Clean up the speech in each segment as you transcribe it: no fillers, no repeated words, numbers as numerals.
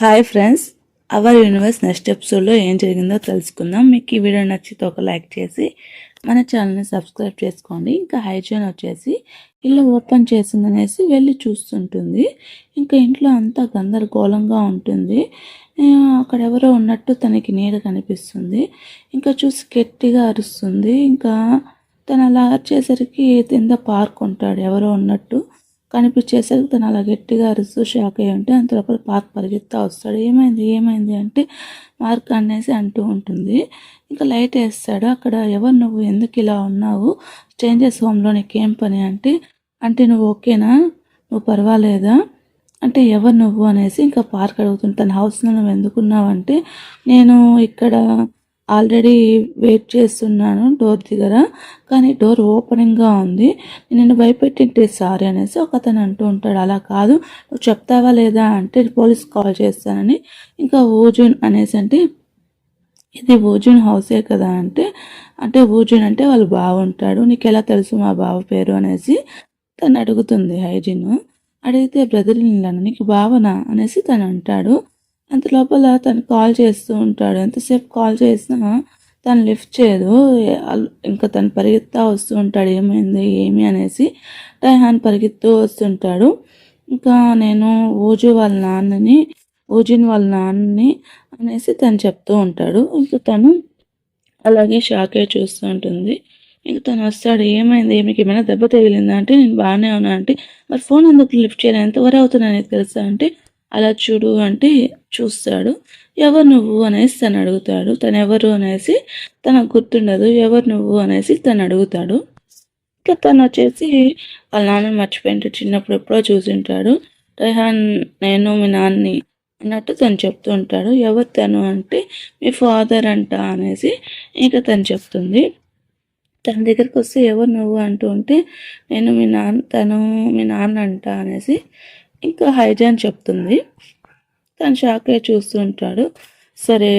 Hi friends, our universe next ఎపిసోడ్లో ఏం జరిగిందో తెలుసుకుందాం. మీకు ఈ వీడియో నచ్చితే ఒక లైక్ చేసి మన ఛానల్ని సబ్స్క్రైబ్ చేసుకోండి. ఇంకా హైజన్ వచ్చేసి ఇల్లు ఓపెన్ చేసిందనేసి వెళ్ళి చూస్తుంటుంది. ఇంకా ఇంట్లో అంతా గందరగోళంగా ఉంటుంది. అక్కడ ఎవరో ఉన్నట్టు తనకి నీడ కనిపిస్తుంది. ఇంకా చూసి గట్టిగా అరుస్తుంది. ఇంకా తను అలా అరిచేసరికి కింద పార్క్ ఉంటాడు ఎవరో ఉన్నట్టు కనిపించేసరికి తను అలా గట్టిగా అరుస్తూ షాక్ అయ్యి ఉంటే అంత లోపల పార్క్ పరిగెత్తా వస్తాడు. ఏమైంది ఏమైంది అంటే మార్క్ అనేసి అంటూ ఉంటుంది. ఇంకా లైట్ వేస్తాడు. అక్కడ ఎవరు నువ్వు, ఎందుకు ఇలా ఉన్నావు, స్ట్రేంజర్స్ హోమ్లో నీకేం పని అంటే అంటే నువ్వు ఓకేనా, నువ్వు పర్వాలేదా అంటే ఎవరు నువ్వు అనేసి ఇంకా పార్క్ అడుగుతుంది. తన హౌస్లో నువ్వు ఎందుకున్నావు అంటే నేను ఇక్కడ ఆల్రెడీ వెయిట్ చేస్తున్నాను డోర్ దగ్గర, కానీ డోర్ ఓపెనింగ్గా ఉంది, నేను భయపెట్టింటే సారీ అనేసి ఒక అతను అంటూ ఉంటాడు. అలా కాదు, నువ్వు చెప్తావా లేదా అంటే పోలీస్ కాల్ చేస్తానని ఇంకా ఓజూన్ అనేసి అంటే ఇది ఓజూన్ హౌసే కదా అంటే అంటే ఓజూన్ అంటే వాళ్ళు బాగుంటాడు, నీకు ఎలా తెలుసు మా బావ పేరు అనేసి తను అడుగుతుంది. హైజిన్ అడిగితే బ్రదర్ ఇన్ నీకు బావనా అనేసి తను అంటాడు. అంత లోపల తను కాల్ చేస్తూ ఉంటాడు. ఎంతసేపు కాల్ చేసినా తను లిఫ్ట్ చేయదు. ఇంకా తను పరిగెత్తా వస్తూ ఉంటాడు. ఏమైంది ఏమి అనేసి టైహాన్ పరిగెత్తూ వస్తుంటాడు. ఇంకా నేను ఓజు వాళ్ళ నాన్నని, ఓజిన్ వాళ్ళ నాన్నని అనేసి తను చెప్తూ ఉంటాడు. ఇంకా తను అలాగే షాక్ అయ్యి చూస్తూ ఉంటుంది. ఇంక తను వస్తాడు. ఏమైంది, మీకు ఏమైనా దెబ్బ తగిలిందా అంటే నేను బాగానే ఉన్నా అంటే మరి ఫోన్ ఎందుకు లిఫ్ట్ చేయలేదు, ఎంతవరకు అవుతున్నా నీకు తెలుసా అంటే అలా చూడు అంటే చూస్తాడు. ఎవరు నువ్వు అనేసి తను అడుగుతాడు. తను ఎవరు అనేసి తనకు గుర్తుండదు. ఎవరు నువ్వు అనేసి తను అడుగుతాడు. ఇంకా తను వచ్చేసి వాళ్ళ నాన్న మర్చిపోయింటే చిన్నప్పుడు ఎప్పుడో చూసింటాడు. రెహాన్ నేను మీ నాన్నని అన్నట్టు తను చెప్తూ ఉంటాడు. ఎవరు తను అంటే మీ ఫాదర్ అంట అనేసి ఇంకా తను చెప్తుంది. తన దగ్గరికి వస్తే ఎవరు నువ్వు అంటూ ఉంటే నేను మీ నాన్న, తను మీ నాన్న అంట అనేసి ఇంకా హైజాన్ చెప్తుంది. తను షాక్ అయ్యి చూస్తూ ఉంటాడు. సరే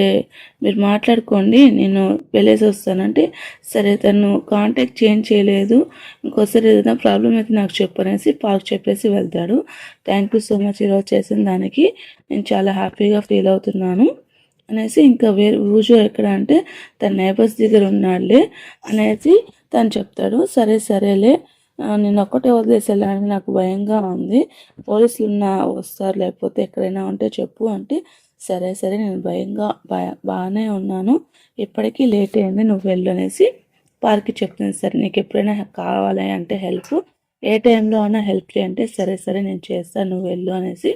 మీరు మాట్లాడుకోండి, నేను వెళ్ళేసి వస్తానంటే సరే తను కాంటాక్ట్ చేంజ్ చేయలేదు, ఇంకోసారి ఏదైనా ప్రాబ్లం అయితే నాకు చెప్పనేసి పార్క్ చెప్పేసి వెళ్తాడు. థ్యాంక్ యూ సో మచ్ ఈరోజు చేసిన దానికి, నేను చాలా హ్యాపీగా ఫీల్ అవుతున్నాను అనేసి ఇంకా ఊజో ఎక్కడ అంటే తన నైబర్స్ దగ్గర ఉన్నాడులే అనేసి తను చెప్తాడు. సరే సరేలే, నేను ఒక్కటే వదిలేసి వెళ్ళాలని నాకు భయంగా ఉంది, పోలీసులు వస్తారు లేకపోతే ఎక్కడైనా ఉంటే చెప్పు అంటే సరే సరే నేను బాగానే ఉన్నాను, ఇప్పటికీ లేట్ అయింది, నువ్వు వెళ్ళు అనేసి పార్క్కి చెప్తుంది. సరే నీకు ఎప్పుడైనా కావాలి అంటే హెల్ప్, ఏ టైంలో అయినా హెల్ప్ చేయంటే సరే సరే నేను చేస్తాను, నువ్వు వెళ్ళు అనేసి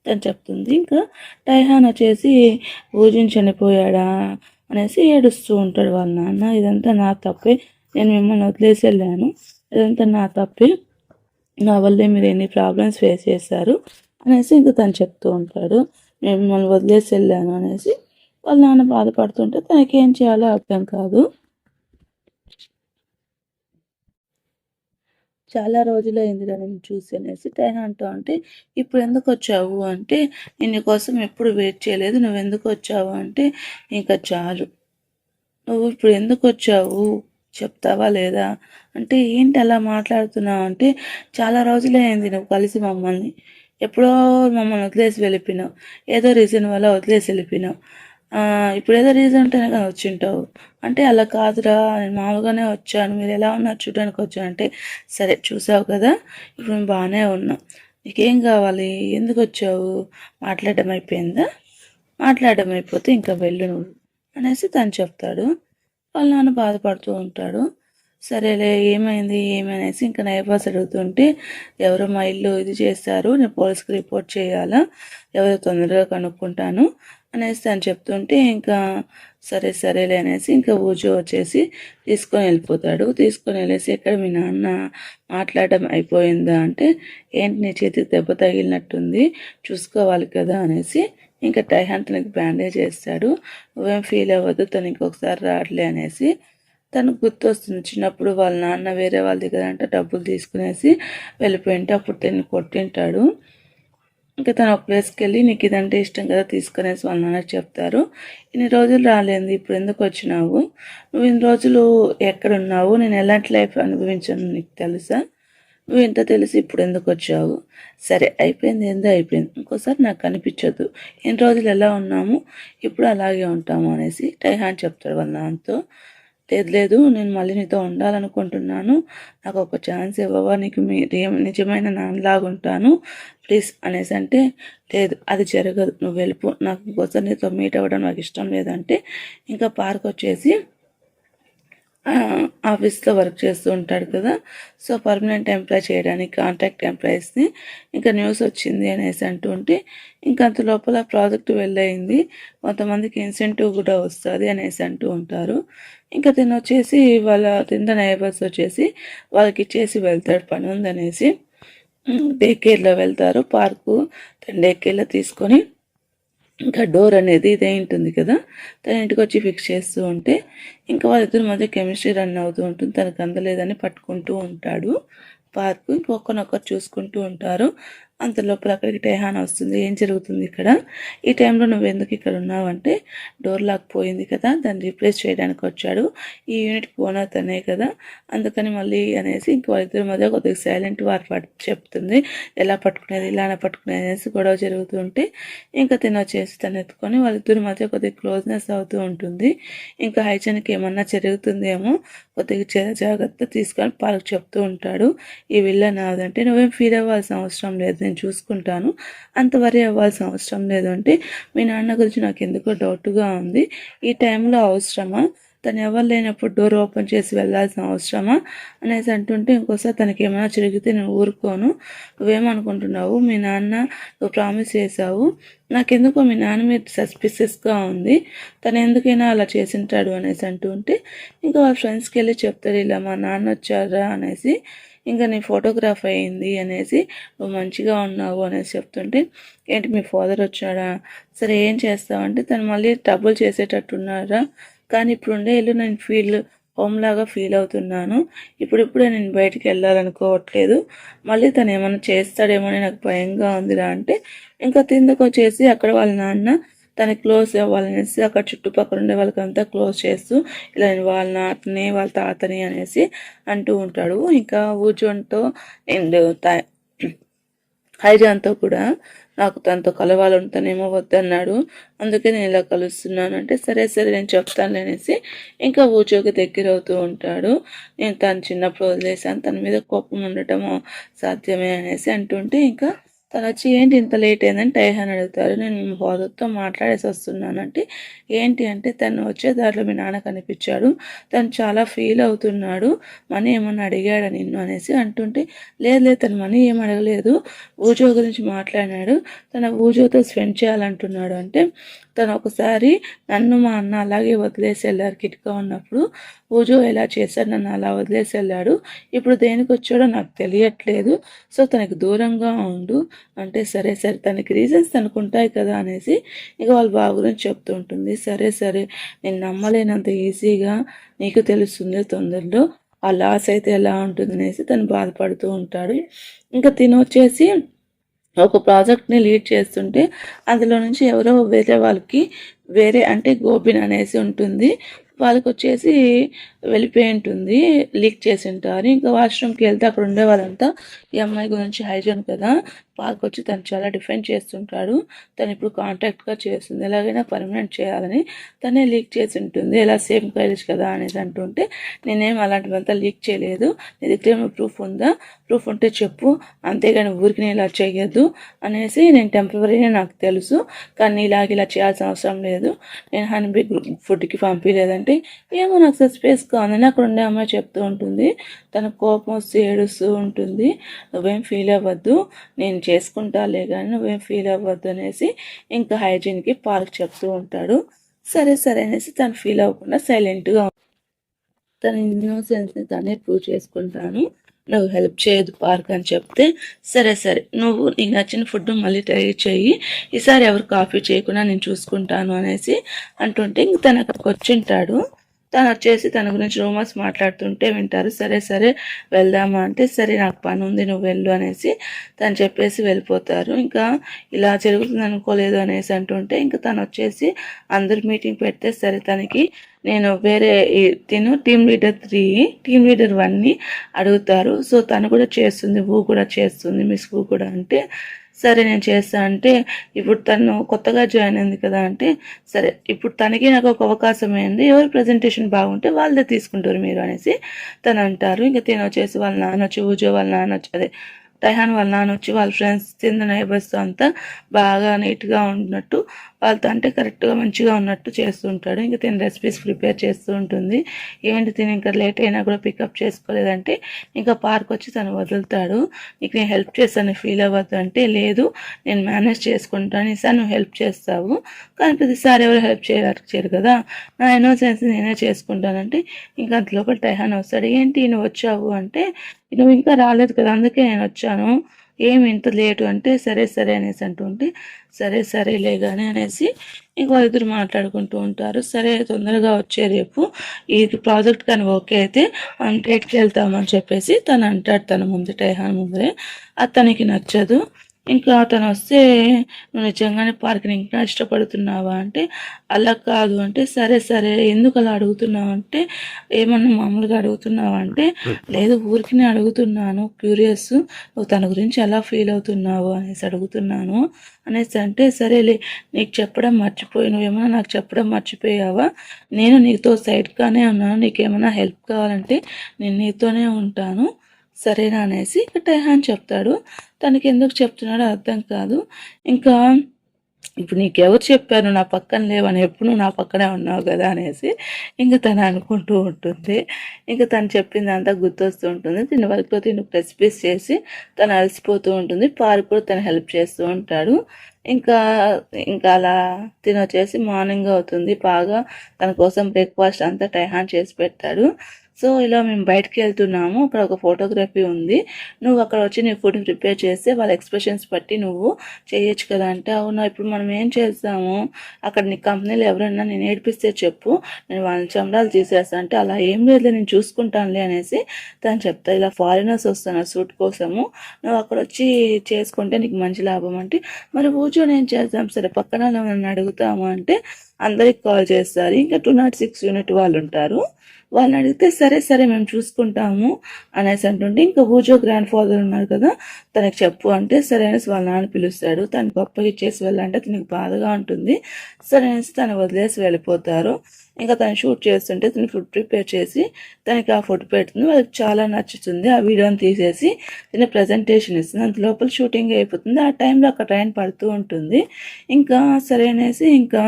తను చెప్తుంది. ఇంకా టైహాన్ వచ్చేసి ఊజిన్ చనిపోయాడా అనేసి ఏడుస్తూ ఉంటాడు వాళ్ళ నాన్న. ఇదంతా నా తప్పే, నేను మిమ్మల్ని వదిలేసి వెళ్ళాను, ఇదంతా నా తప్పే, నా వల్లే మీరు ఎన్ని ప్రాబ్లమ్స్ ఫేస్ చేశారు అనేసి ఇంకా తను చెప్తూ ఉంటాడు. నేను మిమ్మల్ని వదిలేసి వెళ్ళాను అనేసి వాళ్ళ నాన్న బాధపడుతుంటే తనకేం చేయాలో అర్థం కాదు. చాలా రోజులైందిరా నేను చూసి అనేసి టైహాన్ అంటూ అంటే ఇప్పుడు ఎందుకు వచ్చావు అంటే నేను నీకోసం ఎప్పుడు వెయిట్ చేయలేదు, నువ్వు ఎందుకు వచ్చావు అంటే ఇంకా చాలు, నువ్వు ఇప్పుడు ఎందుకు వచ్చావు చెప్తావా లేదా అంటే ఏంటి అలా మాట్లాడుతున్నావు అంటే చాలా రోజులే అయింది నువ్వు కలిసి మమ్మల్ని, ఎప్పుడో మమ్మల్ని వదిలేసి వెళ్ళిపోయినావు, ఏదో రీజన్ వల్ల వదిలేసి వెళ్ళిపోయినావు, ఇప్పుడు ఏదో రీజన్ ఉంటేనే కదా వచ్చింటావు అంటే అలా కాదురా నేను మామూలుగానే వచ్చాను, మీరు ఎలా ఉన్నారు చూడడానికి వచ్చాను అంటే సరే చూసావు కదా ఇప్పుడు మేము బాగానే ఉన్నాం, నీకేం కావాలి, ఎందుకు వచ్చావు, మాట్లాడడం అయిపోయిందా, మాట్లాడడం అయిపోతే ఇంకా వెళ్ళు నువ్వు అనేసి తను చెప్తాడు. వాళ్ళ నాన్న బాధపడుతూ ఉంటాడు. సరేలే ఏమైంది ఏమనేసి ఇంకా నైబర్స్ అడుగుతుంటే ఎవరో మా ఇల్లు ఇది చేస్తారు, నేను పోలీస్కి రిపోర్ట్ చేయాలా, ఎవరో తొందరగా కనుక్కుంటాను అనేసి తను చెప్తుంటే ఇంకా సరే సరేలే అనేసి ఇంకా ఊజు వచ్చేసి తీసుకొని వెళ్ళిపోతాడు. తీసుకొని వెళ్ళేసి ఎక్కడ మీ నాన్న మాట్లాడడం అయిపోయిందా అంటే ఏంటి నీ చేతికి దెబ్బ తగిలినట్టుంది చూసుకోవాలి కదా అనేసి ఇంకా టైహాన్ తనకి బ్యాండేజ్ చేస్తాడు. నువ్వేం ఫీల్ అవ్వద్దు, తను ఇంకొకసారి రాడలే అనేసి తనకు గుర్తొస్తుంది చిన్నప్పుడు వాళ్ళ నాన్న వేరే వాళ్ళ దగ్గర అంటే డబ్బులు తీసుకునేసి వెళ్ళిపోయింటే అప్పుడు తను కొట్టింటాడు. ఇంకా తను ఒక ప్లేస్కి వెళ్ళి నీకు ఇదంటే ఇష్టం కదా తీసుకునేసి వాళ్ళ నాన్న చెప్తారు. ఇన్ని రోజులు రాలేదు, ఇప్పుడు ఎందుకు వచ్చినావు, నువ్వు ఇన్ని రోజులు ఎక్కడున్నావు, నేను ఎలాంటి లైఫ్ అనుభవించాను నీకు తెలుసా, నువ్వు ఇంత తెలిసి ఇప్పుడు ఎందుకు వచ్చావు, సరే అయిపోయింది ఏందో అయిపోయింది, ఇంకోసారి నాకు కనిపించొద్దు, ఎన్ని రోజులు ఎలా ఉన్నాము ఇప్పుడు అలాగే ఉంటాము అనేసి టైహాన్ చెప్తాడు వాళ్ళ నాన్నతో. లేదు నేను మళ్ళీ నీతో ఉండాలనుకుంటున్నాను, నాకు ఒక ఛాన్స్ ఇవ్వవా, నీకు నిజమైన నాన్నలాగా ఉంటాను ప్లీజ్ అనేసి అంటే, లేదు అది జరగదు, నువ్వు వెళ్ళిపో, నాకు ఇంకోసారి నీతో మీట్ అవ్వడం నాకు ఇష్టం లేదంటే ఇంకా పార్క్ వచ్చేసి ఆఫీస్లో వర్క్ చేస్తూ ఉంటాడు కదా. సో పర్మనెంట్ ఎంప్లాయ్ చేయడానికి కాంట్రాక్ట్ ఎంప్లాయీస్ని ఇంకా న్యూస్ వచ్చింది అనేసి అంటూ ఉంటే, ఇంకా అంత లోపల ప్రాజెక్ట్ వెళ్ళయింది, కొంతమందికి ఇన్సెంటివ్ కూడా వస్తుంది అనేసి అంటూ ఉంటారు. ఇంకా తిను వచ్చేసి తిన్న నైబర్స్ వచ్చేసి వాళ్ళకి ఇచ్చేసి వెళ్తాడు, పని ఉందనేసి. డే కేర్లో వెళ్తారు పార్కు. డే కేర్లో తీసుకొని ఇంకా డోర్ అనేది ఇదే ఉంటుంది కదా, తన ఇంటికి వచ్చి ఫిక్స్ చేస్తూ ఉంటే ఇంకా వాళ్ళిద్దరి మధ్య కెమిస్ట్రీ రన్ అవుతూ ఉంటుంది. తనకు అందలేదని పట్టుకుంటూ ఉంటాడు పార్కు. ఇంకొకరినొకరు చూసుకుంటూ ఉంటారు. అంత లోపల అక్కడికి టైహాన్ వస్తుంది. ఏం జరుగుతుంది ఇక్కడ, ఈ టైంలో నువ్వు ఎందుకు ఇక్కడ ఉన్నావంటే, డోర్ లాక్ పోయింది కదా, దాన్ని రీప్లేస్ చేయడానికి వచ్చాడు, ఈ యూనిట్ ఓనర్ తనే కదా, అందుకని మళ్ళీ అనేసి ఇంక వాళ్ళిద్దరి మధ్య కొద్దిగా సైలెంట్ వారు చెప్తుంది. ఎలా పట్టుకునేది ఇలానే పట్టుకునేది అనేసి గొడవ జరుగుతుంటే ఇంకా వచ్చేసి తను ఎత్తుకొని వాళ్ళిద్దరి మధ్య కొద్దిగా క్లోజ్నెస్ అవుతూ ఉంటుంది. ఇంకా హైజన్కి ఏమన్నా జరుగుతుందేమో, కొద్దిగా జాగ్రత్త తీసుకొని పాలకు చెప్తూ ఉంటాడు. ఈ విల్ల నాదంటే నువ్వేం ఫీల్ అవ్వాల్సిన అవసరం లేదు, నేను చూసుకుంటాను, అంత వరీ అవ్వాల్సిన అవసరం లేదు అంటే, మీ నాన్న గురించి నాకు ఎందుకో డౌట్గా ఉంది, ఈ టైంలో అవసరమా, తను ఎవరు లేనప్పుడు డోర్ ఓపెన్ చేసి వెళ్ళాల్సిన అవసరమా అనేసి అంటుంటే, ఇంకోసారి తనకి ఏమైనా జరిగితే నేను ఊరుకోను, నువ్వేమనుకుంటున్నావు, మీ నాన్న నువ్వు ప్రామిస్ చేసావు, నాకెందుకో మీ నాన్న మీద సస్పిషియస్గా ఉంది, తను ఎందుకైనా అలా చేసింటాడు అనేసి అంటుంటే, ఇంకా వాళ్ళ ఫ్రెండ్స్కి వెళ్ళి చెప్తాడు, ఇలా మా నాన్న వచ్చారా అనేసి, ఇంకా నీ ఫోటోగ్రాఫ్ అయ్యింది అనేసి, నువ్వు మంచిగా ఉన్నావు అనేసి చెప్తుంటే, ఏంటి మీ ఫాదర్ వచ్చాడా, సరే ఏం చేస్తావంటే, తను మళ్ళీ ట్రబుల్ చేసేటట్టున్నారా, కానీ ఇప్పుడుండే ఇల్లు నేను హోమ్ లాగా ఫీల్ అవుతున్నాను, ఇప్పుడిప్పుడే నేను బయటికి వెళ్ళాలనుకోవట్లేదు, మళ్ళీ తను ఏమైనా చేస్తాడేమో అని నాకు భయంగా ఉందిరా అంటే, ఇంకా తిందుకు వచ్చేసి అక్కడ వాళ్ళ నాన్న తనకి క్లోజ్ అవ్వాలనేసి అక్కడ చుట్టుపక్కల ఉండే వాళ్ళకంతా క్లోజ్ చేస్తూ, ఇలా వాళ్ళ నాటని వాళ్ళ తాతని అనేసి అంటూ ఉంటాడు. ఇంకా ఊజోన్తో అండ్ హైజాన్తో కూడా నాకు తనతో కలవాలంటేనేమో వద్దన్నాడు, అందుకే నేను ఇలా కలుస్తున్నాను అంటే, సరే సరే నేను చెప్తాను అనేసి ఇంకా ఊజోకి దగ్గర అవుతూ ఉంటాడు. నేను తను చిన్నప్పుడు వదిలేసాను, తన మీద కోపం ఉండటము సాధ్యమే అనేసి అంటుంటే, ఇంకా తను వచ్చి ఏంటి ఇంత లేట్ అయిందని టైహాన్ అడుగుతారు. నేను మీ ఫాదర్తో మాట్లాడేసి వస్తున్నానంటే, ఏంటి అంటే తను వచ్చే దారిలో మీ నాన్న కనిపించాడు, తను చాలా ఫీల్ అవుతున్నాడు, మనీ ఏమన్నా అడిగాడా నిన్ను అనేసి అంటుంటే, లేదు తను మనీ ఏం అడగలేదు, ఊజో గురించి మాట్లాడినాడు, తన ఊజోతో స్పెండ్ చేయాలంటున్నాడు అంటే, తను ఒకసారి నన్ను మా అన్న అలాగే వదిలేసి వెళ్ళారు కిట్గా ఉన్నప్పుడు, ఊజో ఎలా చేశాడు, నన్ను అలా వదిలేసి వెళ్ళాడు, ఇప్పుడు దేనికి వచ్చాడో నాకు తెలియట్లేదు, సో తనకి దూరంగా ఉండు అంటే, సరే సరే తనకి రీజన్స్ తనకు ఉంటాయి కదా అనేసి ఇక వాళ్ళ బాబు గురించి చెప్తూ ఉంటుంది. సరే సరే నేను నమ్మలేనంత ఈజీగా నీకు తెలుస్తుంది తొందరలో, ఆ లాస్ అయితే ఎలా ఉంటుంది అనేసి తను బాధపడుతూ ఉంటాడు. ఇంకా వచ్చేసి ఒక ప్రాజెక్ట్ని లీడ్ చేస్తుంటే అందులో నుంచి ఎవరో వేరే అంటే గోబిన్ అనేసి ఉంటుంది, వాళ్ళకి వచ్చేసి వెళ్ళిపోయి ఉంటుంది, లీక్ చేసి ఉంటారు. ఇంకా వాష్రూమ్కి వెళ్తే అక్కడ ఉండే వాళ్ళంతా ఈ అమ్మాయి గురించి హైజన్ కదా, పార్క్ వచ్చి తను చాలా డిఫెండ్ చేస్తుంటాడు, తను ఇప్పుడు కాంటాక్ట్గా చేస్తుంది, ఎలాగైనా పర్మనెంట్ చేయాలని తనే లీక్ చేసి ఉంటుంది, ఎలా సేమ్ కైలిష్ కదా అనేసి అంటుంటే, నేనేం అలాంటివంతా లీక్ చేయలేదు, నీ దగ్గర ప్రూఫ్ ఉందా, ప్రూఫ్ ఉంటే చెప్పు, అంతేగాని ఊరికి నేను ఇలా చేయొద్దు అనేసి, నేను టెంపరీగా నాకు తెలుసు, కానీ ఇలా చేయాల్సిన అవసరం లేదు, నేను హనీబీ ఫుడ్కి పంపించలేదంటే, ఏమో నాకు సస్పేస్గా ఉందని అక్కడ ఉండే అమ్మాయి చెప్తూ ఉంటుంది. తన కోపం వస్తే ఏడుస్తూ ఉంటుంది, నువ్వేం ఫీల్ అవ్వద్దు, నేను చేసుకుంటాలే కానీ నువ్వేం ఫీల్ అవ్వద్దు అనేసి ఇంకా హైజీన్కి పార్క్ చెప్తూ ఉంటాడు. సరే సరే అనేసి తను ఫీల్ అవ్వకుండా సైలెంట్గా తన ఇన్నోసెన్స్ని తనే ప్రూవ్ చేసుకుంటాను, నువ్వు హెల్ప్ చేయదు పార్క్ అని చెప్తే, సరే సరే నువ్వు నీకు నచ్చిన ఫుడ్ మళ్ళీ ట్రై చేయి, ఈసారి ఎవరు కాఫీ చేయకుండా నేను చూసుకుంటాను అనేసి అంటుంటే ఇంక తను అక్కడికి వచ్చింటాడు. తను వచ్చేసి తన గురించి రూమర్స్ మాట్లాడుతుంటే వింటారు. సరే సరే వెళ్దామా అంటే, సరే నాకు పని ఉంది నువ్వు వెళ్ళు అనేసి తను చెప్పేసి వెళ్ళిపోతారు. ఇంకా ఇలా జరుగుతుంది అనుకోలేదు అనేసి అంటుంటే ఇంకా తను వచ్చేసి అందరు మీటింగ్ పెడితే, సరే తనకి నేను వేరే టీమ్ లీడర్ 3 టీమ్ లీడర్ 1ని అడుగుతారు, సో తను కూడా చేస్తుంది, ఊ కూడా చేస్తుంది, మిస్ ఊ కూడా అంటే, సరే నేను చేస్తా అంటే, ఇప్పుడు తను కొత్తగా జాయిన్ అయింది కదా అంటే, సరే ఇప్పుడు తనకి నాకు ఒక అవకాశం అయింది, ఎవరు ప్రజెంటేషన్ బాగుంటే వాళ్ళదే తీసుకుంటారు మీరు అనేసి తను అంటారు. ఇంకా తిను వచ్చేసి వాళ్ళ నాన్న వచ్చి ఊజో వాళ్ళ నాన్న వచ్చి అదే టైహాన్ వాళ్ళ నాన్న వచ్చి వాళ్ళ ఫ్రెండ్స్ కింద నైబర్స్తో అంతా బాగా నీట్గా ఉన్నట్టు వాళ్ళతో అంటే కరెక్ట్గా మంచిగా ఉన్నట్టు చేస్తూ ఉంటాడు. ఇంకా తిని రెసిపీస్ ప్రిపేర్ చేస్తూ ఉంటుంది. ఏంటి తిని ఇంకా లేట్ అయినా కూడా పికప్ చేసుకోలేదంటే ఇంకా పార్క్ వచ్చి తను వదులుతాడు. నీకు నేను హెల్ప్ చేస్తాను ఫీల్ అవ్వద్దు అంటే, లేదు నేను మేనేజ్ చేసుకుంటాను ఈసారి నువ్వు హెల్ప్ చేస్తావు, కానీ ప్రతిసారి ఎవరు హెల్ప్ చేయరు కదా, నా ఇన్నోసెన్స్ నేనే చేసుకుంటానంటే ఇంకా అంతలోపల టైహాన్ వస్తాడు. ఏంటి నువ్వు వచ్చావు అంటే, నువ్వు ఇంకా రాలేదు కదా అందుకే నేను వచ్చాను, ఏమి ఇంత లేటు అంటే, సరే సరే అనేసి అంటుంటే, సరే సరేలే కానీ అనేసి ఇంకో ఇద్దరు మాట్లాడుకుంటూ ఉంటారు. సరే తొందరగా వచ్చే రేపు ఈ ప్రాజెక్ట్ కానీ ఓకే అయితే మనం డేట్కి వెళ్తామని చెప్పేసి తను అంటాడు. తన ముందు టైహాన్ ముందరే అతనికి నచ్చదు. ఇంకా అతను వస్తే, నువ్వు నిజంగానే పార్క్ని ఇంకా ఇష్టపడుతున్నావా అంటే, అలా కాదు అంటే, సరే సరే ఎందుకు అలా అడుగుతున్నావు అంటే, ఏమన్నా మామూలుగా అడుగుతున్నావా అంటే, లేదు ఊరికినే అడుగుతున్నాను, క్యూరియస్ నువ్వు తన గురించి ఎలా ఫీల్ అవుతున్నావు అనేసి అడుగుతున్నాను అనేసి అంటే, సరేలే నీకు చెప్పడం మర్చిపోయి నువ్వేమన్నా నాకు చెప్పడం మర్చిపోయావా, నేను నీతో సైడ్గానే ఉన్నాను, నీకేమైనా హెల్ప్ కావాలంటే నేను నీతోనే ఉంటాను సరేనా అనేసి ఇక టైహాన్ చెప్తాడు. తనకి ఎందుకు చెప్తున్నాడో అర్థం కాదు. ఇంకా ఇప్పుడు నీకెవరు చెప్పారు నా పక్కన లేవని, ఎప్పుడు నువ్వు నా పక్కనే ఉన్నావు కదా అనేసి ఇంకా తను అనుకుంటూ ఉంటుంది. ఇంకా తను చెప్పింది అంతా గుర్తొస్తూ ఉంటుంది. తిన్న వరకు తిన్న రెసిపీస్ చేసి తను అలసిపోతూ ఉంటుంది. పార్క్ కూడా తను హెల్ప్ చేస్తూ ఉంటాడు. ఇంకా ఇంకా అలా తినొచ్చేసి మార్నింగ్ అవుతుంది. బాగా తన కోసం బ్రేక్ఫాస్ట్ అంతా టైహాన్ చేసి పెడతాడు. సో ఇలా మేము బయటకు వెళ్తున్నాము, అక్కడ ఒక ఫోటోగ్రఫీ ఉంది, నువ్వు అక్కడ వచ్చి నీ ఫుడ్ ప్రిపేర్ చేస్తే వాళ్ళ ఎక్స్ప్రెషన్స్ బట్టి నువ్వు చేయొచ్చు కదా అంటే, అవునా ఇప్పుడు మనం ఏం చేస్తాము, అక్కడ నీ కంపెనీలో ఎవరైనా నేను ఏడిపిస్తే చెప్పు, నేను వాళ్ళ చమడాలు తీసేస్తాను అంటే, అలా ఏం లేదు నేను చూసుకుంటానులే అనేసి తను చెప్తా. ఇలా ఫారినర్స్ వస్తున్నారు షూట్ కోసము, నువ్వు అక్కడ వచ్చి చేసుకుంటే నీకు మంచి లాభం అంటే, మరి ఊజో నేను చేద్దాం సరే పక్కన నన్ను అడుగుతాము అంటే, అందరికి కాల్ చేస్తారు. ఇంకా 206 యూనిట్ వాళ్ళు ఉంటారు, వాళ్ళని అడిగితే సరే సరే మేము చూసుకుంటాము అనేసి అంటుంటే, ఇంకా ఊజో గ్రాండ్ ఫాదర్ ఉన్నారు కదా తనకి చెప్పు అంటే, సరే అనేసి వాళ్ళ నాన్న పిలుస్తాడు. తను గొప్పగా ఇచ్చేసి వెళ్ళాలంటే తనకి బాధగా ఉంటుంది. సరే అనేసి తను వదిలేసి వెళ్ళిపోతారు. ఇంకా తను షూట్ చేస్తుంటే తను ఫుడ్ ప్రిపేర్ చేసి తనకి ఆ ఫుడ్ పెడుతుంది. వాళ్ళకి చాలా నచ్చుతుంది. ఆ వీడియోని తీసేసి తన ప్రజెంటేషన్ ఇస్తుంది. అంత లోపల షూటింగ్ అయిపోతుంది. ఆ టైంలో అక్కడ ట్రైన్ పడుతూ ఉంటుంది. ఇంకా సరే అనేసి ఇంకా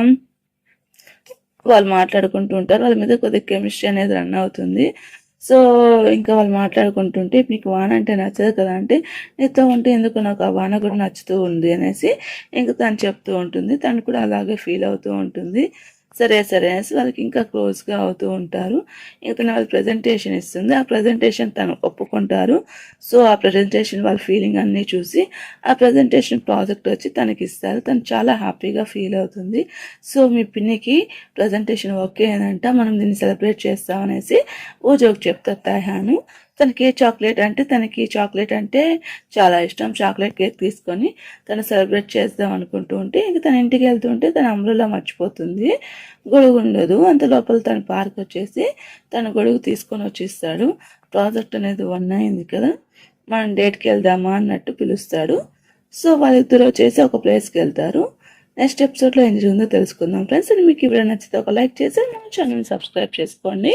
వాళ్ళు మాట్లాడుకుంటూ ఉంటారు. వాళ్ళ మీద కొద్దిగా కెమిస్ట్రీ అనేది రన్ అవుతుంది. సో ఇంకా వాళ్ళు మాట్లాడుకుంటుంటే, నీకు వాన అంటే నచ్చదు కదా అంటే, నీతో ఉంటే ఎందుకు నాకు ఆ వాన కూడా నచ్చుతూ ఉంది అనేసి ఇంకా తను చెప్తూ ఉంటుంది. తను కూడా అలాగే ఫీల్ అవుతూ ఉంటుంది. సరే సరే అనేసి వాళ్ళకి ఇంకా క్లోజ్గా అవుతూ ఉంటారు. ఇంకా తను వాళ్ళ ప్రజెంటేషన్ ఇస్తుంది. ఆ ప్రజెంటేషన్ తను ఒప్పుకుంటారు. సో ఆ ప్రజెంటేషన్ వాళ్ళ ఫీలింగ్ అన్నీ చూసి ఆ ప్రజెంటేషన్ ప్రాజెక్ట్ వచ్చి తనకి ఇస్తారు. తను చాలా హ్యాపీగా ఫీల్ అవుతుంది. సో మీ పిన్నికి ప్రజెంటేషన్ ఓకే అనంట, మనం దీన్ని సెలబ్రేట్ చేస్తాం అనేసి ఊజోకి చెప్తారు టైహాను. తనకి చాక్లెట్ అంటే చాలా ఇష్టం. చాక్లెట్ కేక్ తీసుకొని తను సెలబ్రేట్ చేద్దాం అనుకుంటూ ఉంటే, ఇంక తన ఇంటికి వెళ్తుంటే తన అంబ్రెల్లా మర్చిపోతుంది, గొడుగు ఉండదు. అంత లోపల తన పార్క్ వచ్చేసి తన గొడుగు తీసుకొని వచ్చిస్తాడు. ప్రాజెక్ట్ అనేది 1 అయింది కదా, మనం డేట్కి వెళ్దామా అన్నట్టు పిలుస్తాడు. సో వాళ్ళిద్దరు వచ్చేసి ఒక ప్లేస్కి వెళ్తారు. నెక్స్ట్ ఎపిసోడ్లో ఏం జరిగిందో తెలుసుకుందాం ఫ్రెండ్స్. మీకు ఈ వీడియో నచ్చితే ఒక లైక్ చేసి మన ఛానల్ని సబ్స్క్రైబ్ చేసుకోండి.